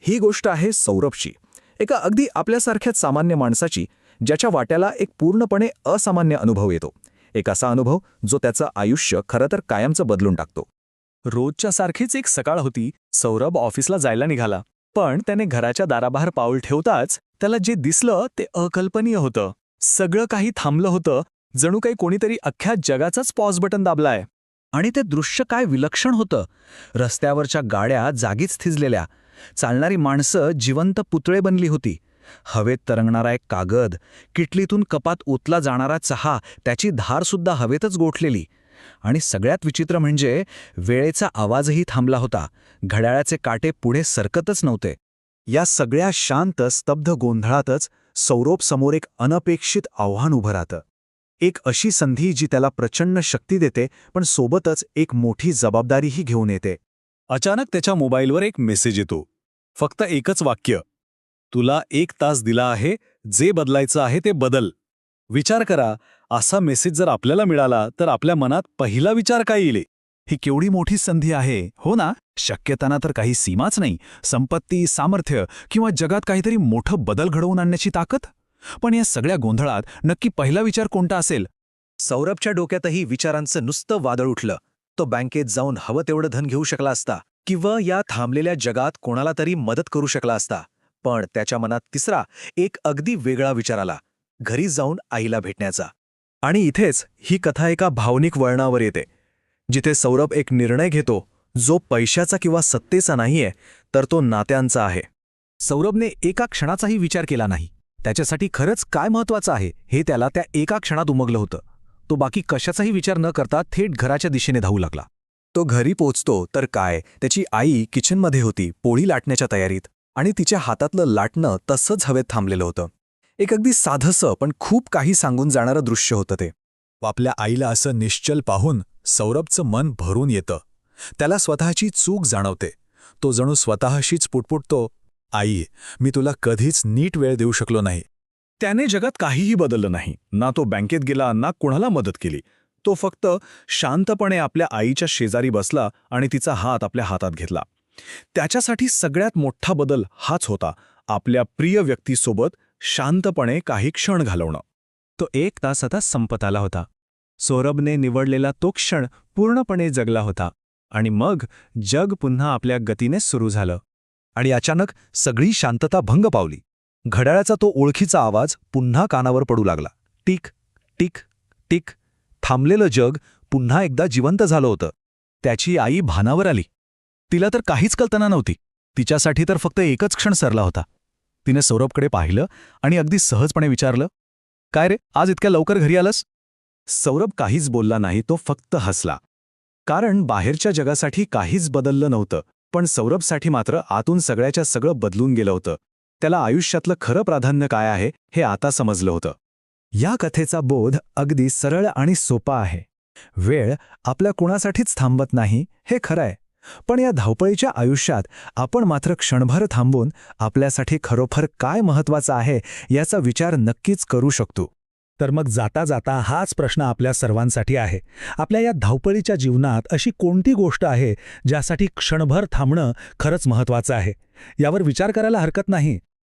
ही गोष्ट आहे सौरभची, एका अगदी आपल्यासारख्याच सामान्य माणसाची, ज्याच्या वाट्याला एक पूर्णपणे असामान्य अनुभव येतो. एक असा अनुभव जो त्याचं आयुष्य खरं तर कायमचं बदलून टाकतो. रोजच्या सारखीच एक सकाळ होती. सौरभ ऑफिसला जायला निघाला, पण त्याने घराच्या दाराबाहेर पाऊल ठेवताच त्याला जे दिसलं ते अकल्पनीय होतं. सगळं काही थांबलं होतं, जणू काही कोणीतरी अख्ख्या जगाचाच पॉज बटन दाबलाय. आणि ते दृश्य काय विलक्षण होतं. रस्त्यावरच्या गाड्या जागीच थिजलेल्या, चालणारी माणसं जिवंत पुतळे बनली होती. हवेत तरंगणारा एक कागद, किटलीतून कपात ओतला जाणारा चहा, त्याची धारसुद्धा हवेतच गोठलेली. आणि सगळ्यात विचित्र म्हणजे वेळेचा आवाजही थांबला होता. घड्याळाचे काटे पुढे सरकतच नव्हते. या सगळ्या शांत स्तब्ध गोंधळातच सौरभ समोर एक अनपेक्षित आव्हान उभं राहतं. एक अशी संधी जी त्याला प्रचंड शक्ती देते, पण सोबतच एक मोठी जबाबदारीही घेऊन येते. अचानक त्याच्या मोबाईलवर एक मेसेज येतो. फक्त एकच वाक्य, तुला 1 तास दिला आहे, जे बदलायचं आहे ते बदल. विचार करा, असा मेसेज जर आपल्याला मिळाला तर आपल्या मनात पहिला विचार काय येईल? ही केवढी मोठी संधी आहे, हो ना? शक्यताना तर काही सीमाच नाही. संपत्ती, सामर्थ्य किंवा जगात काहीतरी मोठं बदल घडवून आणण्याची ताकद. पण या सगळ्या गोंधळात नक्की पहिला विचार कोणता असेल? सौरभच्या डोक्यातही विचारांचं नुसतं वादळ उठलं. तो बँकेत जाऊन हवं तेवढं धन घेऊ शकला असता, किंवा या थांबलेल्या जगात कोणाला तरी मदत करू शकला असता. पण त्याच्या मनात तिसरा, एक अगदी वेगळा विचार आला, घरी जाऊन आईला भेटण्याचा. आणि इथेच ही कथा एका भावनिक वळणावर येते, जिथे सौरभ एक निर्णय घेतो जो पैशाचा किंवा सत्तेचा नाहीये, तर तो नात्यांचा आहे. सौरभने एका क्षणाचाही विचार केला नाही. त्याच्यासाठी खरंच काय महत्वाचं आहे हे त्याला त्या एका क्षणात उमगलं होतं. तो बाकी कशाचाही विचार न करता थेट घराच्या दिशेने धावू लागला. तो घरी पोचतो तर काय, त्याची आई किचनमध्ये होती, पोळी लाटण्याच्या तयारीत, आणि तिच्या हातातलं लाटणं तसंच हवेत थांबलेलं होतं. एक अगदी साधंसं पण खूप काही सांगून जाणारं दृश्य होतं ते. आपल्या आईला असं निश्चल पाहून सौरभचं मन भरून येतं. त्याला स्वतःची चूक जाणवते. तो जणू स्वतःशीच पुटपुटतो, आई, मी तुला कधीच नीट वेळ देऊ शकलो नाही. त्याने जगात काहीही बदललं नाही. ना तो बँकेत गेला, ना कोणाला मदत केली. तो फक्त शांतपणे आपल्या आईच्या शेजारी बसला आणि तिचा हात आपल्या हातात घेतला. त्याच्यासाठी सगळ्यात मोठा बदल हाच होता, आपल्या प्रिय व्यक्तीसोबत शांतपणे काही क्षण घालवणं. तो 1 तास आता संपत आला होता. सौरभने निवडलेला तो क्षण पूर्णपणे जगला होता. आणि मग जग पुन्हा आपल्या गतीने सुरू झालं. आणि अचानक सगळी शांतता भंग पावली. घड्याळाचा तो ओळखीचा आवाज पुन्हा कानावर पडू लागला. Tick tick tick. थांबलेलं जग पुन्हा एकदा जिवंत झालं होतं. त्याची आई भानावर आली. तिला तर काहीच कल्पना नव्हती. तिच्यासाठी तर फक्त एकच क्षण सरला होता. तिने सौरभकडे पाहिलं आणि अगदी सहजपणे विचारलं, काय रे, आज इतक्या लवकर घरी आलंस? सौरभ काहीच बोलला नाही. तो फक्त हसला. कारण बाहेरच्या जगासाठी काहीच बदललं नव्हतं, पण सौरभसाठी मात्र आतून सगळ्याच्या सगळं बदलून गेलं होतं. त्याला आयुष्यातलं खरं प्राधान्य काय आहे हे आता समजलं होतं. या कथेचा बोध अगदी सरळ आणि सोपा आहे. वेळ आपल्या कुणासाठीच थांबत नाही हे खरं आहे, पण या धावपळीच्या आयुष्यात आपण मात्र क्षणभर थांबून आपल्यासाठी खरोखर काय महत्त्वाचं आहे याचा विचार नक्कीच करू शकतो. तर मग जाता जाता हाच प्रश्न आपल्या सर्वांसाठी आहे. आपल्या या धावपळीच्या जीवनात अशी कोणती गोष्ट आहे ज्यासाठी क्षणभर थांबणं खरंच महत्त्वाचं आहे? यावर विचार करायला हरकत नाही.